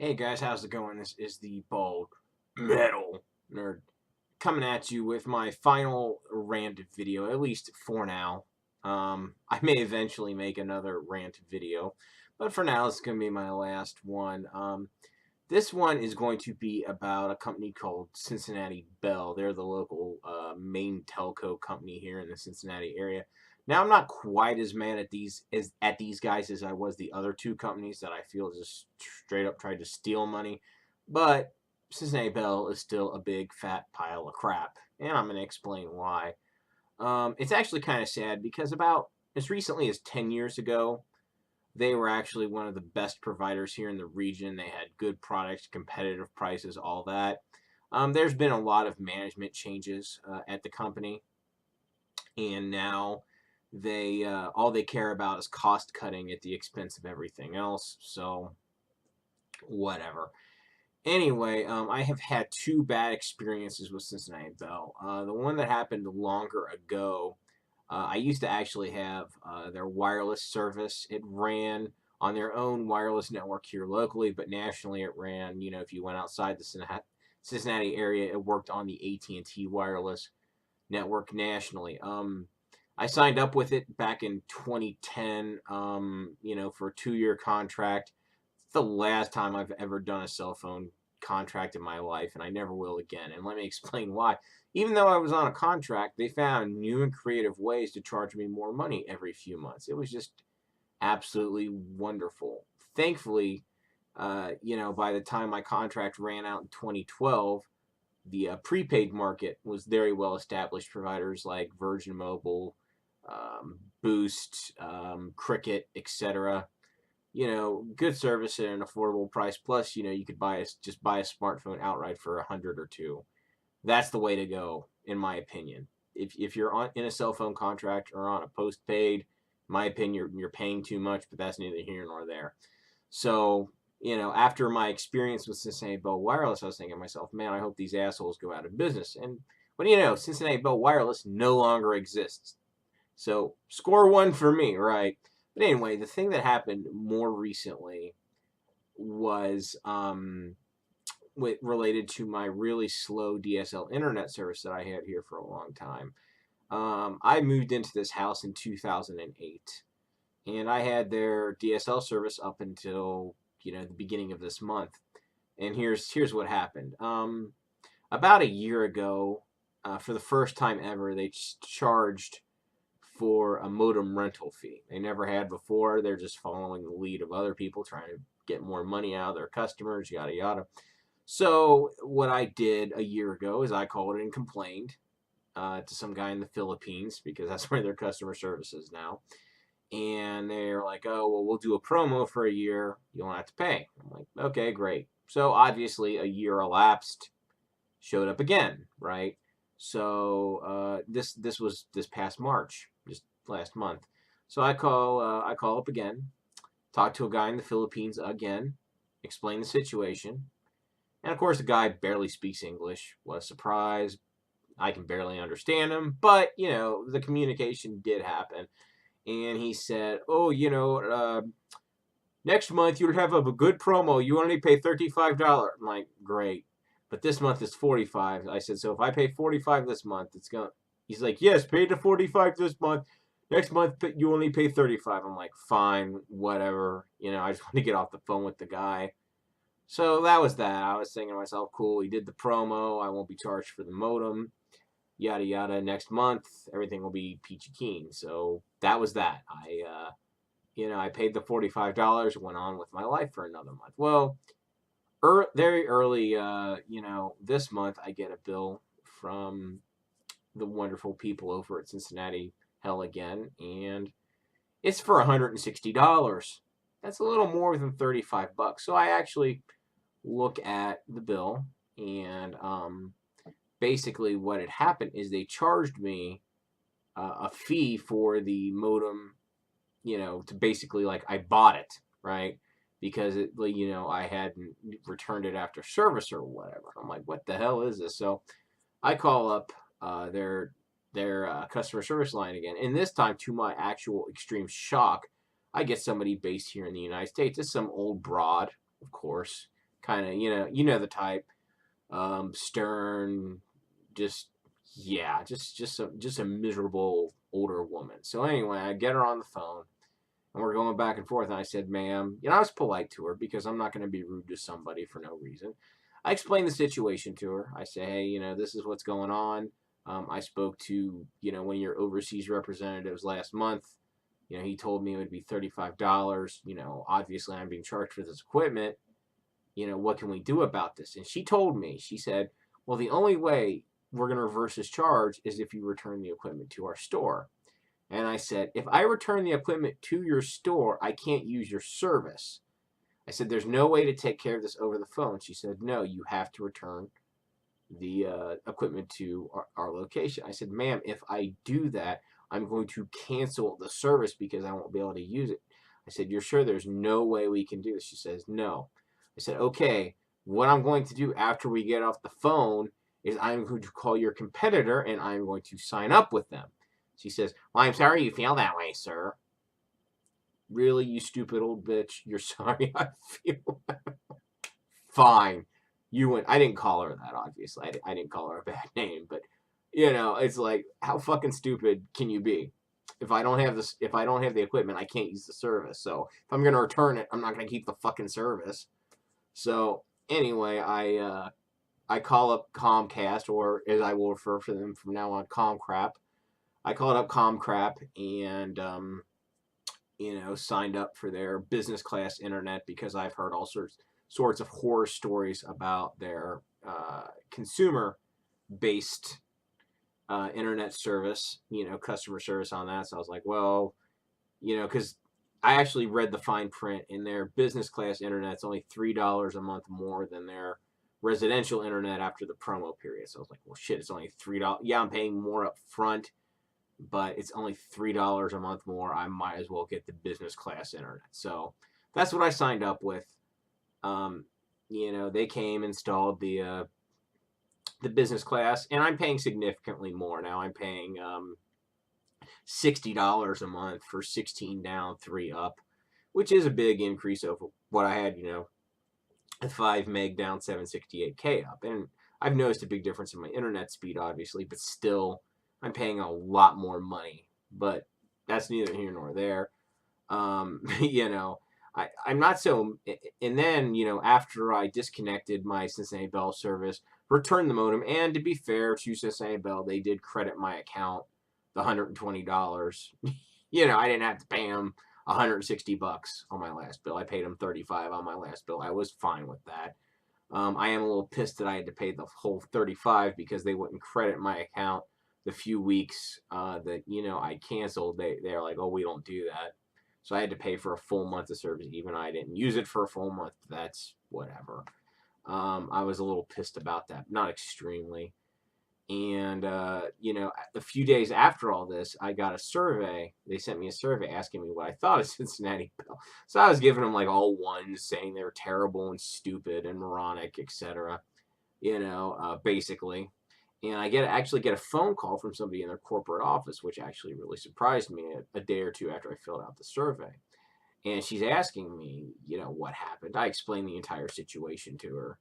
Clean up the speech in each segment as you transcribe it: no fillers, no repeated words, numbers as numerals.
Hey guys, how's it going? This is the Bald Metal Nerd coming at you with my final rant video, at least for now. I may eventually make another rant video, but for now, it's going to be my last one. This one is going to be about a company called Cincinnati Bell. They're the local main telco company here in the Cincinnati area. Now, I'm not quite as mad at these guys as I was the other two companies that I feel just straight up tried to steal money, but Cincinnati Bell is still a big fat pile of crap, and I'm going to explain why. It's actually kind of sad because about as recently as 10 years ago, they were actually one of the best providers here in the region. They had good products, competitive prices, all that. There's been a lot of management changes at the company, and now they all they care about is cost cutting at the expense of everything else. So whatever. Anyway, I have had two bad experiences with Cincinnati Bell. The one that happened longer ago, I used to actually have their wireless service. It ran on their own wireless network here locally, but nationally it ran. If you went outside the Cincinnati area, it worked on the AT&T wireless network nationally. I signed up with it back in 2010. For a 2-year contract. It's the last time I've ever done a cell phone contract in my life, and I never will again. And let me explain why. Even though I was on a contract, they found new and creative ways to charge me more money every few months. It was just absolutely wonderful. Thankfully, by the time my contract ran out in 2012, the prepaid market was very well established. Providers like Virgin Mobile, Boost, Cricket, etc. Good service at an affordable price. Plus, you could just buy a smartphone outright for $100 or $200. That's the way to go, in my opinion. If you're in a cell phone contract or on a postpaid, in my opinion, you're paying too much, but that's neither here nor there. So, after my experience with Cincinnati Bell Wireless, I was thinking to myself, man, I hope these assholes go out of business. And what do you know? Cincinnati Bell Wireless no longer exists. So, score one for me, right? But anyway, the thing that happened more recently was related to my really slow DSL internet service that I had here for a long time. I moved into this house in 2008, and I had their DSL service up until the beginning of this month. And here's what happened. About a year ago, for the first time ever, they charged for a modem rental fee. They never had before. They're just following the lead of other people, trying to get more money out of their customers, yada yada. So what I did a year ago is I called and complained to some guy in the Philippines, because that's where their customer service is now. And they're like, oh, well, we'll do a promo for a year. You don't have to pay. I'm like, okay, great. So obviously a year elapsed, showed up again, right? So this was this past March, just last month. So I call up again, talk to a guy in the Philippines again, explain the situation, and of course the guy barely speaks English. What a surprise! I can barely understand him, but the communication did happen, and he said, "Oh, next month you'll have a good promo. You only pay $35." I'm like, great. But this month is 45. I said, so if I pay 45 this month, it's going to. He's like, yes, pay the 45 this month. Next month, you only pay 35. I'm like, fine, whatever. I just want to get off the phone with the guy. So that was that. I was thinking to myself, cool, he did the promo. I won't be charged for the modem. Yada, yada. Next month, everything will be peachy keen. So that was that. I paid the $45, went on with my life for another month. Well, very early, this month, I get a bill from the wonderful people over at Cincinnati Hell again, and it's for $160. That's a little more than $35. So I actually look at the bill, and basically what had happened is they charged me a fee for the modem, to basically, like, I bought it, right? Because I hadn't returned it after service or whatever. I'm like, what the hell is this? So I call up their customer service line again, and this time, to my actual extreme shock, I get somebody based here in the United States. It's some old broad, of course, kind of, you know the type, stern, just yeah, just a miserable older woman. So anyway, I get her on the phone and we're going back and forth. And I said, ma'am, I was polite to her because I'm not going to be rude to somebody for no reason. I explained the situation to her. I say, hey, this is what's going on. I spoke to, one of your overseas representatives last month. He told me it would be $35. Obviously I'm being charged for this equipment. What can we do about this? And she told me, she said, well, the only way we're going to reverse this charge is if you return the equipment to our store. And I said, if I return the equipment to your store, I can't use your service. I said, there's no way to take care of this over the phone. She said, no, you have to return the equipment to our location. I said, ma'am, if I do that, I'm going to cancel the service because I won't be able to use it. I said, you're sure there's no way we can do this? She says, no. I said, okay, what I'm going to do after we get off the phone is I'm going to call your competitor and I'm going to sign up with them. She says, well, I'm sorry you feel that way, sir. Really, you stupid old bitch? You're sorry I feel that way? Fine. You went. I didn't call her that, obviously. I didn't call her a bad name, but, it's like, how fucking stupid can you be? If I don't have the equipment, I can't use the service. So if I'm going to return it, I'm not going to keep the fucking service. So anyway, I call up Comcast, or as I will refer to them from now on, Comcrap. I called up Comcrap and, signed up for their business class internet because I've heard all sorts of horror stories about their consumer-based internet service, customer service on that. So I was like, well, because I actually read the fine print in their business class internet. It's only $3 a month more than their residential internet after the promo period. So I was like, well, shit, it's only $3. Yeah, I'm paying more up front, but it's only $3 a month more. I might as well get the business class internet. So that's what I signed up with. They came, installed the business class, and I'm paying significantly more now. I'm paying $60 a month for 16 down, 3 up, which is a big increase over what I had, at 5 meg down, 768K up. And I've noticed a big difference in my internet speed, obviously, but still, I'm paying a lot more money. But that's neither here nor there. I'm not so. And then, after I disconnected my Cincinnati Bell service, returned the modem, and to be fair to Cincinnati Bell, they did credit my account the $120. I didn't have to pay them $160 on my last bill. I paid them $35 on my last bill. I was fine with that. I am a little pissed that I had to pay the whole $35 because they wouldn't credit my account the few weeks that I canceled. They're like, oh, we don't do that. So I had to pay for a full month of service, even though I didn't use it for a full month. That's whatever. I was a little pissed about that, not extremely. And, a few days after all this, I got a survey. They sent me a survey asking me what I thought of Cincinnati Bell. So I was giving them like all ones, saying they were terrible and stupid and moronic, etc. Basically. And I actually get a phone call from somebody in their corporate office, which actually really surprised me a day or two after I filled out the survey. And she's asking me, what happened. I explained the entire situation to her,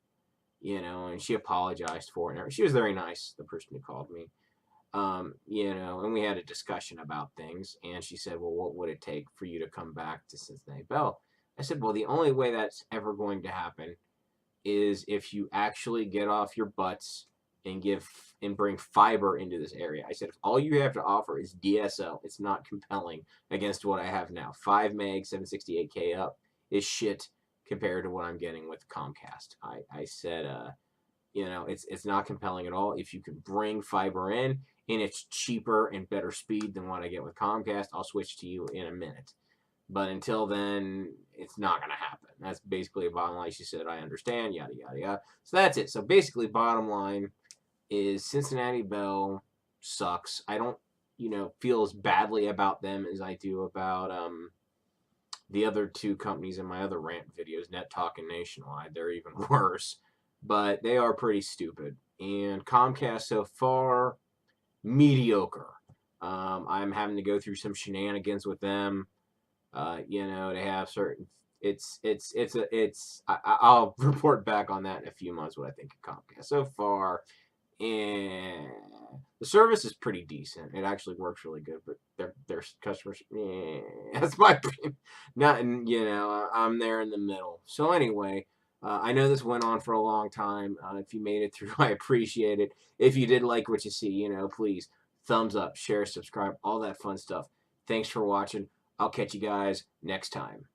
and she apologized for it. She was very nice, the person who called me, and we had a discussion about things. And she said, well, what would it take for you to come back to Cincinnati Bell? I said, well, the only way that's ever going to happen is if you actually get off your butts and bring fiber into this area. I said, if all you have to offer is DSL, it's not compelling against what I have now. 5 meg, 768K up is shit compared to what I'm getting with Comcast. I said, it's not compelling at all. If you can bring fiber in and it's cheaper and better speed than what I get with Comcast, I'll switch to you in a minute. But until then, it's not going to happen. That's basically a bottom line. She said, I understand, yada, yada, yada. So that's it. So basically, bottom line is Cincinnati Bell sucks. I don't, feel as badly about them as I do about the other two companies in my other rant videos, Net Talk and Nationwide. They're even worse, but they are pretty stupid. And Comcast so far, mediocre. I'm having to go through some shenanigans with them. They have certain I'll report back on that in a few months what I think of Comcast. So far, and the service is pretty decent. It actually works really good, but their customers, that's my opinion. Not, I'm there in the middle. So anyway, I know this went on for a long time. If you made it through, I appreciate it. If you did like what you see, please thumbs up, share, subscribe, all that fun stuff. Thanks for watching. I'll catch you guys next time.